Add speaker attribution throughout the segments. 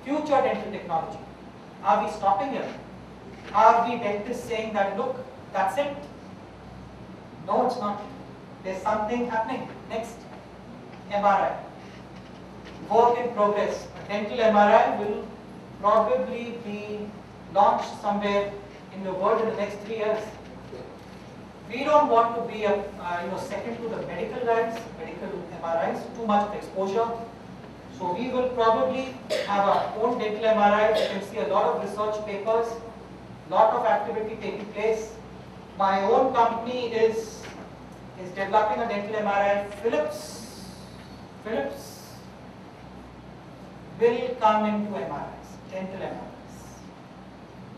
Speaker 1: future dental technology. Are we stopping here? Are we dentists saying that, look, that's it? No, it's not. There's something happening. Next, MRI. Work in progress. A dental MRI will probably be launched somewhere in the world in the next 3 years. We don't want to be second to the medical guys, medical MRIs, too much of exposure. So we will probably have our own dental MRI. You can see a lot of research papers, lot of activity taking place. My own company is developing a dental MRI. Philips will come into MRIs, dental MRIs.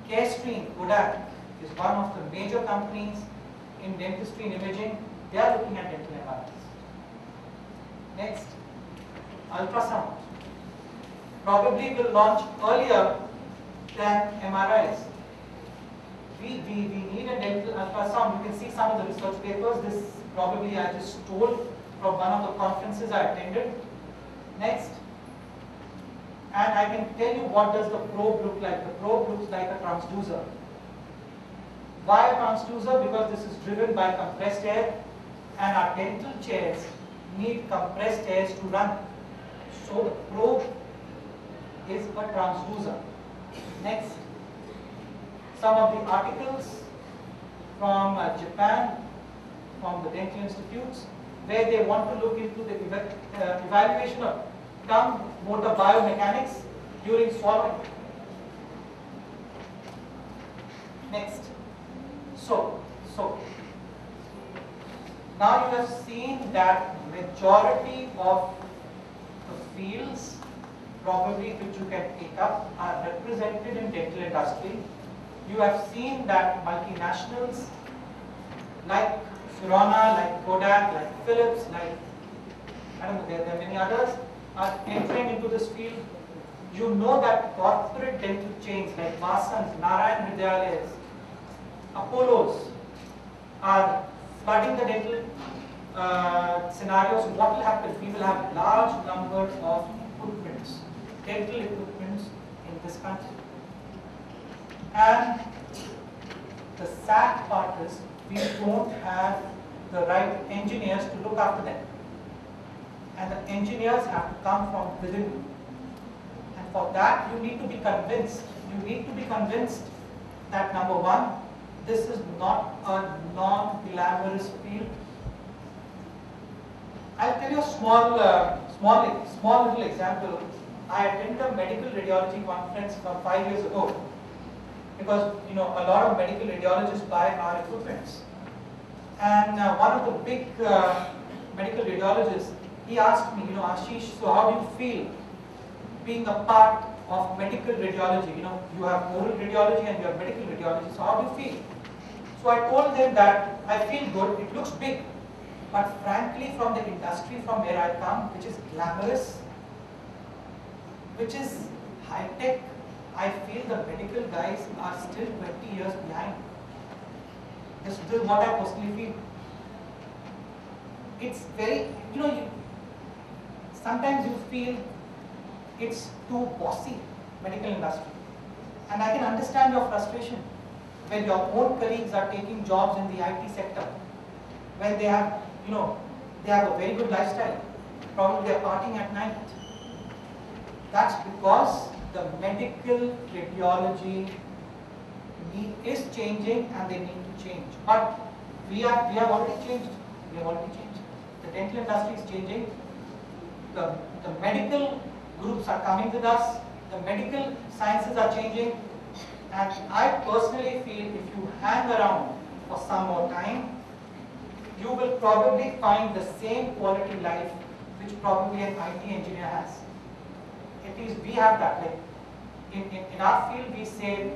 Speaker 1: Carestream, Kodak is one of the major companies in dentistry and imaging. They are looking at dental MRIs. Next, ultrasound. Probably will launch earlier than MRIs. We need a dental ultrasound. You can see some of the research papers. This probably I just stole from one of the conferences I attended. Next. And I can tell you what does the probe look like. The probe looks like a transducer. Why a transducer? Because this is driven by compressed air, and our dental chairs need compressed air to run. So the probe is a transducer. Next, some of the articles from Japan, from the dental institutes, where they want to look into the evaluation of tongue motor biomechanics during swallowing. Next. So now you have seen that majority of the fields probably which you can pick up are represented in dental industry. You have seen that multinationals like Sirona, like Kodak, like Philips, like I don't know, there are many others are entering into this field. You know that corporate dental chains like Vasans, Narayan Hridayalaya, Apollos are flooding the dental scenarios. What will happen? We will have large numbers of equipments, dental equipments in this country. And the sad part is we don't have the right engineers to look after them. And the engineers have to come from within you. And for that you need to be convinced. You need to be convinced that number one, this is not a non-glamorous field. I'll tell you a small little example. I attended a medical radiology conference from 5 years ago because a lot of medical radiologists buy our equipments. And one of the big medical radiologists, he asked me, Ashish, so how do you feel being a part of medical radiology? You have oral radiology and you have medical radiology. So how do you feel? So I told them that I feel good. It looks big, but frankly, from the industry from where I come, which is glamorous, which is high tech, I feel the medical guys are still 20 years behind. This is what I personally feel. It's very, sometimes you feel it's too bossy, medical industry. And I can understand your frustration when your own colleagues are taking jobs in the IT sector, when they have, they have a very good lifestyle. Probably they are partying at night. That's because the medical radiology is changing and they need to change. But we have already changed. We have already changed. The dental industry is changing. The medical groups are coming with us. The medical sciences are changing. And I personally feel if you hang around for some more time, you will probably find the same quality life which probably an IT engineer has. At least we have that. Like in our field, we say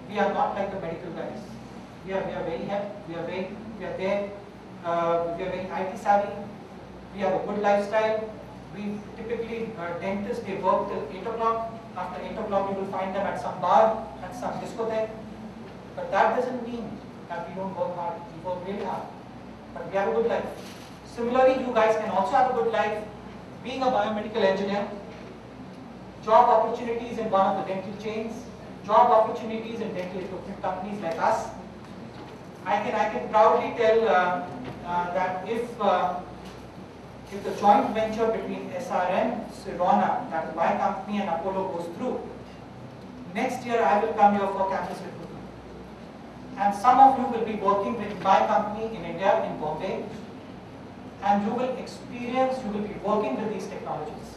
Speaker 1: we are not like the medical guys. We are very hip. We are there. We are very IT savvy. We have a good lifestyle. We typically dentists, they work till 8 o'clock. After 8 o'clock, you will find them at some bar, at some discotheque. But that doesn't mean that we don't work hard. We work really hard. But we have a good life. Similarly, you guys can also have a good life. Being a biomedical engineer, job opportunities in one of the dental chains, job opportunities in dental equipment companies like us. I can proudly tell that if the joint venture between SRM, Sirona, that is my company, and Apollo goes through, next year I will come here for campus recruitment. And some of you will be working with my company in India, in Bombay, and you will experience, you will be working with these technologies.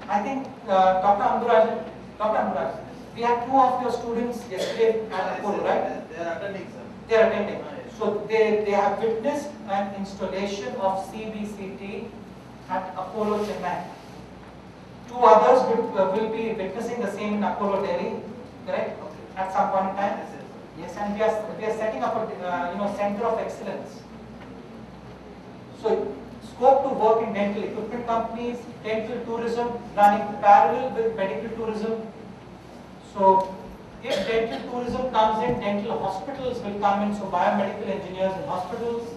Speaker 1: I think Dr. Amburaj, we had two of your students yesterday at Apollo, right?
Speaker 2: They are attending, sir.
Speaker 1: They are attending. So they have witnessed an installation of CBCT at Apollo Chennai. Two others will be witnessing the same in Apollo Delhi, correct?
Speaker 2: Okay.
Speaker 1: At some point in time.
Speaker 2: Yes,
Speaker 1: Yes, and we are setting up a center of excellence. So scope to work in dental equipment companies, dental tourism, running parallel with medical tourism. So if dental tourism comes in, dental hospitals will come in, so biomedical engineers in hospitals.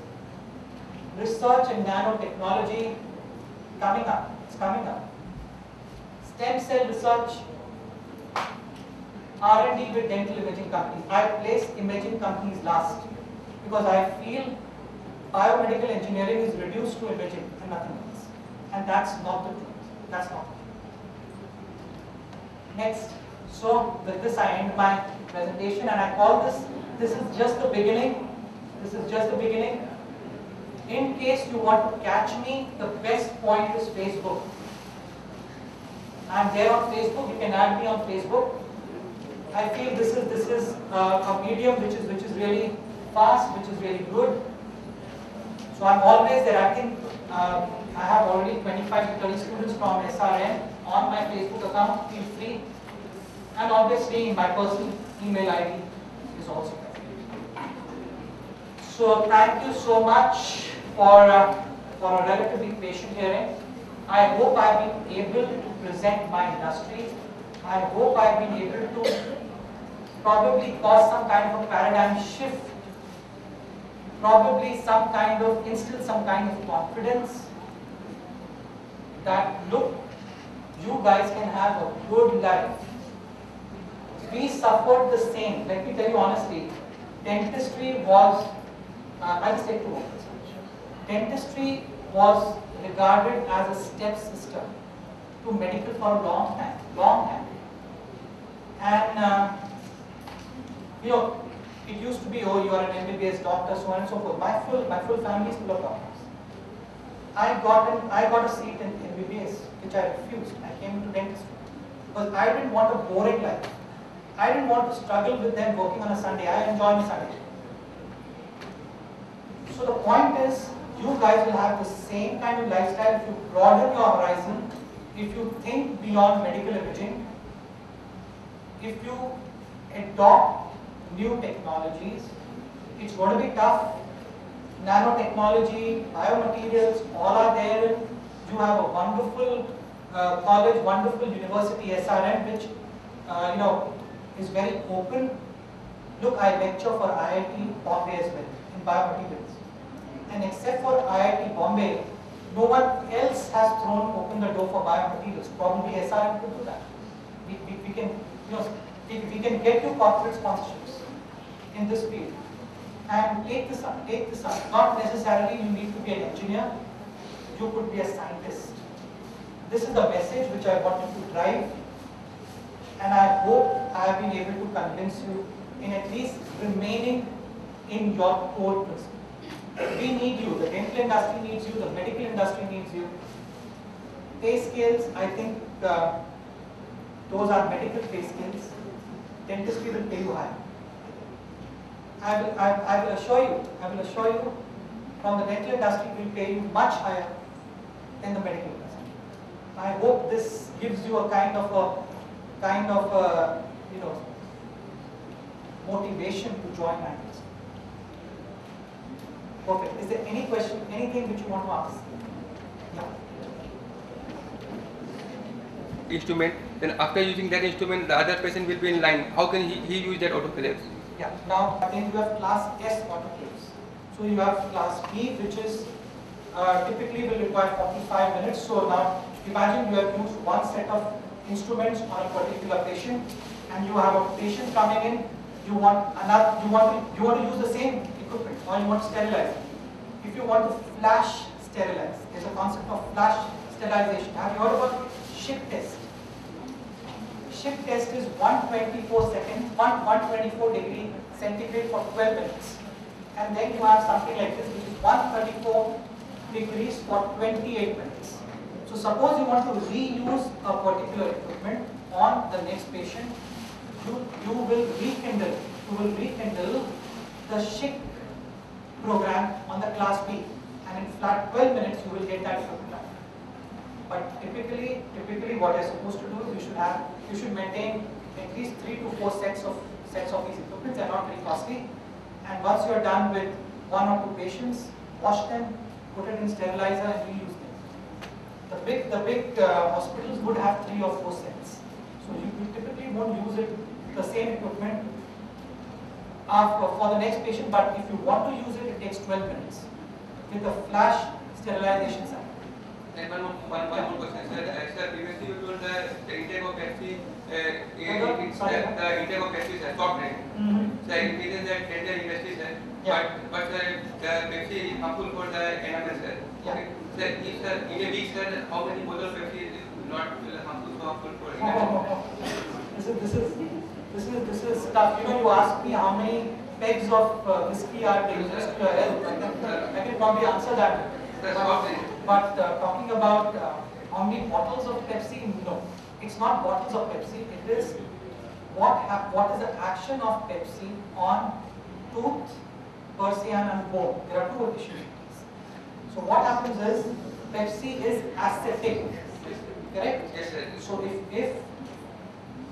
Speaker 1: Research in nanotechnology coming up, it's coming up. Stem cell research, R&D with dental imaging companies. I place imaging companies last because I feel biomedical engineering is reduced to imaging and nothing else. And that's not the truth. That's not the truth. Next. So with this I end my presentation, and I call this is just the beginning. This is just the beginning. In case you want to catch me, the best point is Facebook. I'm there on Facebook, you can add me on Facebook. I feel this is a medium which is really fast, which is really good. So I'm always there. I think I have already 25 to 30 students from SRM on my Facebook account. Feel free. And obviously my personal email ID is also there. So thank you so much for a relatively patient hearing. I hope I've been able to present my industry. I hope I've been able to probably cause some kind of a paradigm shift, probably instill some kind of confidence that look, you guys can have a good life. We suffered the same. Let me tell you honestly, dentistry was, I'll just take 2 minutes. Dentistry was regarded as a step system to medical for a long time. And it used to be, oh, you are an MBBS doctor, so on and so forth. My full family is full of doctors. I got a seat in MBBS, which I refused. I came into dentistry because I didn't want a boring life. I didn't want to struggle with them working on a Sunday. I enjoy my Sunday. So the point is, you guys will have the same kind of lifestyle if you broaden your horizon, if you think beyond medical imaging, if you adopt new technologies. It's going to be tough. Nanotechnology, biomaterials, all are there. You have a wonderful college, wonderful university, SRM, which is very open. Look, I lecture for IIT Bombay as well in biomaterials. And except for IIT Bombay, no one else has opened the door for biomaterials. Probably SRM could do that. We can, we can get you corporate sponsorships in this field. And take this up. Not necessarily you need to be an engineer. You could be a scientist. This is the message which I wanted to drive. And I hope I have been able to convince you in at least remaining in your core principle. We need you. The dental industry needs you. The medical industry needs you. Pay scales, I think those are medical pay scales. Dentistry will pay you high. I will assure you, from the dental industry will pay you much higher than the medical industry. I hope this gives you a kind of motivation to join my industry. Perfect. Is there any question, anything which you want to ask? Yeah.
Speaker 3: Instrument, then after using that instrument, the other patient will be in line. How can he use that autoclaves?
Speaker 1: Yeah. Now, then you have class S autoclaves. So you have class B, which is typically will require 45 minutes. So now imagine you have used one set of instruments on a particular patient, and you have a patient coming in, you want to use the same equipment, or you want to sterilize it. If you want to flash sterilize, there's a concept of flash sterilization. Have you heard about Schick test? Schick test is 124 degree centigrade for 12 minutes. And then you have something like this, which is 134 degrees for 28 minutes. So suppose you want to reuse a particular equipment on the next patient, you will rekindle the Schick program on the class B, and in flat 12 minutes you will get that equipment out. But typically what you're supposed to do is you should maintain at least 3 to 4 sets of these equipments. They're not very costly. And once you are done with 1 or 2 patients, wash them, put it in sterilizer, and reuse them. The big hospitals would have 3 or 4 sets. So you typically won't use the same equipment for the next patient, but if you want to use it, it takes 12 minutes with a flash sterilization cycle.
Speaker 3: And one more question, sir. Sir, previously you told the intake of Pepsi, the intake of Pepsi is stopped, right? So it means that tender industry, sir.
Speaker 1: Yeah.
Speaker 3: But the Pepsi is harmful for the animal, sir.
Speaker 1: Yeah.
Speaker 3: Sir, if sir, in a week, sir, how many bottles of Pepsi is not harmful for animal?
Speaker 1: This is stuff. You know, you ask me how many pegs of whiskey are dangerous to your health. I can probably answer that. But talking about how many bottles of Pepsi, no. It's not bottles of Pepsi. It is what is the action of Pepsi on tooth, Persian and bone. There are 2 issues. So what happens is Pepsi is acidic. Correct?
Speaker 3: Yes, sir.
Speaker 1: So if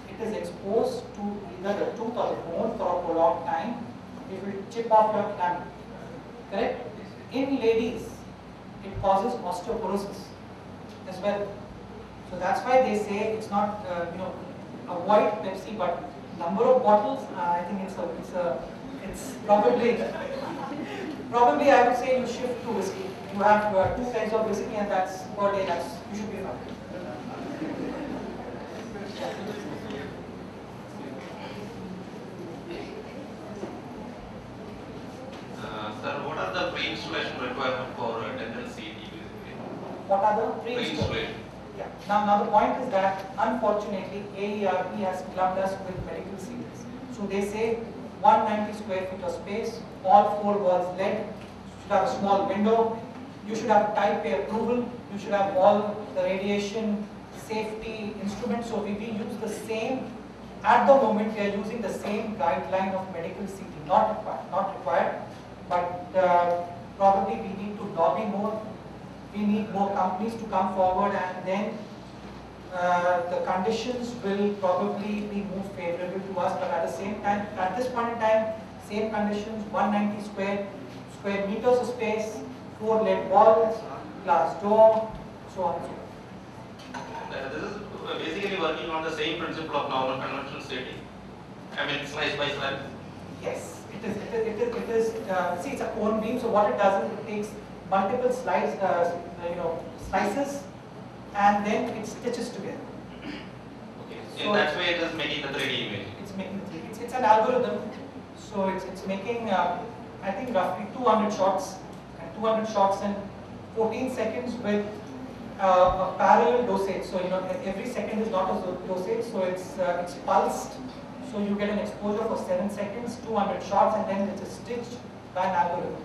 Speaker 1: it is exposed to either the tooth or the bone for a prolonged time, it will chip off your enamel. Correct? In ladies, it causes osteoporosis as well. So that's why they say it's not, avoid Pepsi, but number of bottles, I think it's probably I would say you shift to whiskey. You have 2 kinds of whiskey, and that's per day. You should be fine.
Speaker 2: Sir, what are the pre-installation requirements for dental CT?
Speaker 1: What are the pre-installation? Yeah. Now the point is that unfortunately AERB has clubbed us with medical series. So they say 190 square feet of space, all 4 walls lead, should have a small window, you should have type A approval, you should have all the radiation safety instruments. So we use the same, at the moment we are using the same guideline of medical CT, not required, but probably we need to lobby more. We need more companies to come forward, and then the conditions will probably be more favorable to us. But at the same time, at this point in time, same conditions, 190 square meters of space, 4 lead walls, glass door, so on and so forth.
Speaker 2: This is basically working on the same principle of normal conventional stating. I mean, slice by slice.
Speaker 1: Yes, it is. See, it's a cone beam. So what it does is it takes multiple slices, and then it stitches together.
Speaker 2: Okay.
Speaker 1: So
Speaker 2: in that way, it is making the 3D image.
Speaker 1: It's making the 3D. It's an algorithm. So it's making, I think, roughly 200 shots, and 200 shots in 14 seconds with a parallel dosage. So every second is not a dosage. So it's pulsed. So you get an exposure for 7 seconds, 200 shots, and then it's stitched by an algorithm.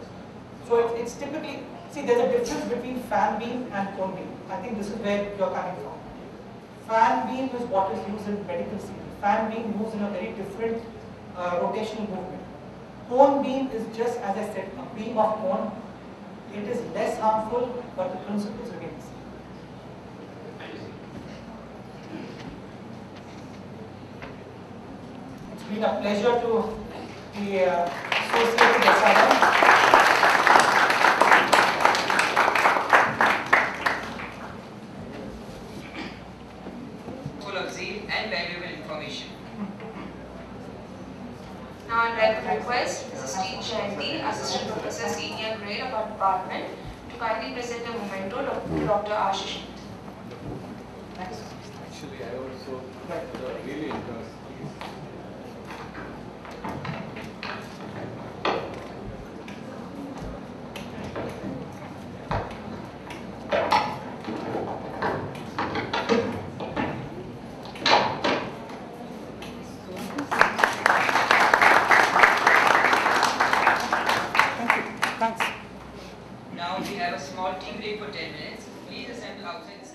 Speaker 1: So it's typically, see, there's a difference between fan beam and cone beam. I think this is where you're coming from. Fan beam is what is used in medical CT. Fan beam moves in a very different rotational movement. Cone beam is just, as I said, a beam of cone. It is less harmful, but the principles remain the same. It's been a pleasure to be associated with Asylum.
Speaker 4: Full of zeal and valuable information. Now I'd like to request Mrs. T. Jayanti, Assistant Professor, Senior Grade of our department, to kindly present a memento to Dr. Ashish.
Speaker 1: Thanks.
Speaker 5: Actually, I also really enjoyed.
Speaker 1: Thanks.
Speaker 6: Now we have a small tea break for 10 minutes. Please assemble outside.